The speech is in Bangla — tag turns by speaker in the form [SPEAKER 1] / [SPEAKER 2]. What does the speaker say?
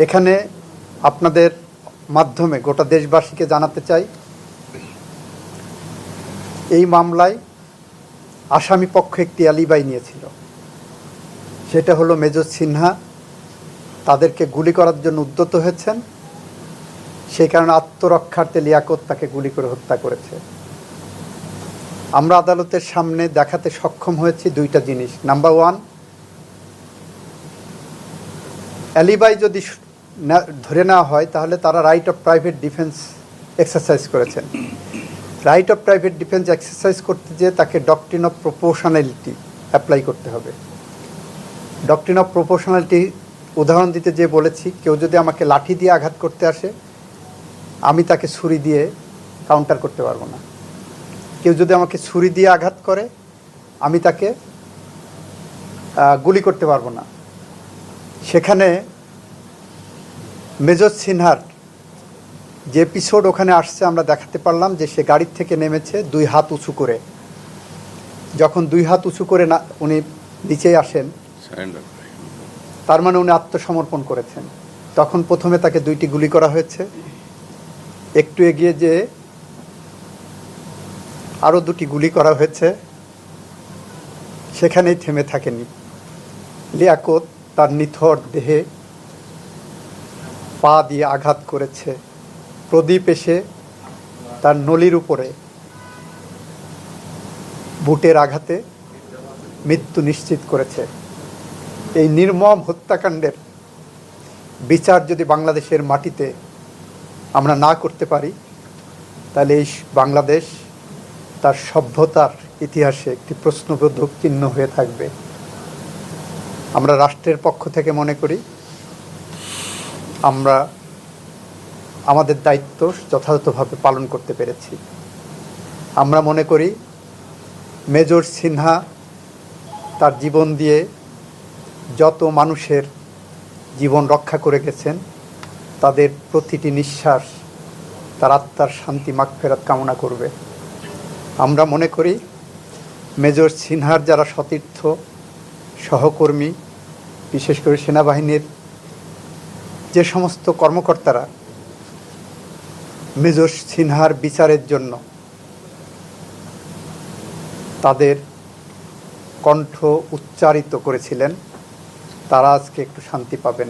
[SPEAKER 1] এখানে আপনাদের মাধ্যমে গোটা দেশবাসীকে জানাতে চাই, এই মামলায় আসামি পক্ষ একটি অ্যালিবাই নিয়েছিল, সেটা হলো মেজর সিনহা তাদেরকে গুলি করার জন্য উদ্যত হয়েছেন, সেই কারণে আত্মরক্ষার্থে লিয়াকত তাকে গুলি করে হত্যা করেছে। আমরা আদালতের সামনে দেখাতে সক্ষম হয়েছি দুইটা জিনিস। নাম্বার ওয়ান, অ্যালিবাই যদি ধরে নেওয়া হয় তাহলে তারা right of private defence exercise করেছেন। Right of private defence exercise করতে যেয়ে তাকে ডক্ট্রিন অফ প্রপোর্শনালিটি অ্যাপ্লাই করতে হবে। ডক্ট্রিন অফ প্রপোর্শনালিটি উদাহরণ দিতে যেয়ে বলেছি, কেউ যদি আমাকে লাঠি দিয়ে আঘাত করতে আসে, আমি তাকে ছুরি দিয়ে কাউন্টার করতে পারবো না। কেউ যদি আমাকে ছুরি দিয়ে আঘাত করে, আমি তাকে গুলি করতে পারবো না। সেখানে মেজর সিনহার যে এপিসোড ওখানে আসছে আমরা দেখাতে পারলাম যে সে গাড়ির থেকে নেমেছে দুই হাত উঁচু করে। যখন দুই হাত উঁচু করে না উনি নিচে আসেন, তার মানে উনি আত্মসমর্পণ করেছেন। তখন প্রথমে তাকে দুইটি গুলি করা হয়েছে, একটু এগিয়ে যেয়ে আরও দুটি গুলি করা হয়েছে, সেখানেই থেমে থাকেনি। লিয়াকত তার নিথর দেহে পা দিয়ে আঘাত করেছে। প্রদীপ এসে তার নলির উপরে বুটের আঘাতে মৃত্যু নিশ্চিত করেছে। এই নির্মম হত্যাকাণ্ডের বিচার যদি বাংলাদেশের মাটিতে আমরা না করতে পারি, তাহলে এই বাংলাদেশ তার সভ্যতার ইতিহাসে একটি প্রশ্নবোধক চিহ্ন হয়ে থাকবে। আমরা রাষ্ট্রের পক্ষ থেকে মনে করি আমরা আমাদের দায়িত্ব যথাযথভাবে পালন করতে পেরেছি। আমরা মনে করি মেজর সিনহা তার জীবন দিয়ে যত মানুষের জীবন রক্ষা করে গেছেন, তাদের প্রতিটি নিঃশ্বাস তার আত্মার শান্তি মাগফিরাত কামনা করবে। আমরা মনে করি মেজর সিনহার যারা সতীর্থ সহকর্মী, বিশেষ করে সেনাবাহিনীর যে সমস্ত কর্মকর্তারা মেজর সিনহার বিচারের জন্য তাদের কণ্ঠ উচ্চারিত করেছিলেন, তারা আজকে একটু শান্তি পাবেন।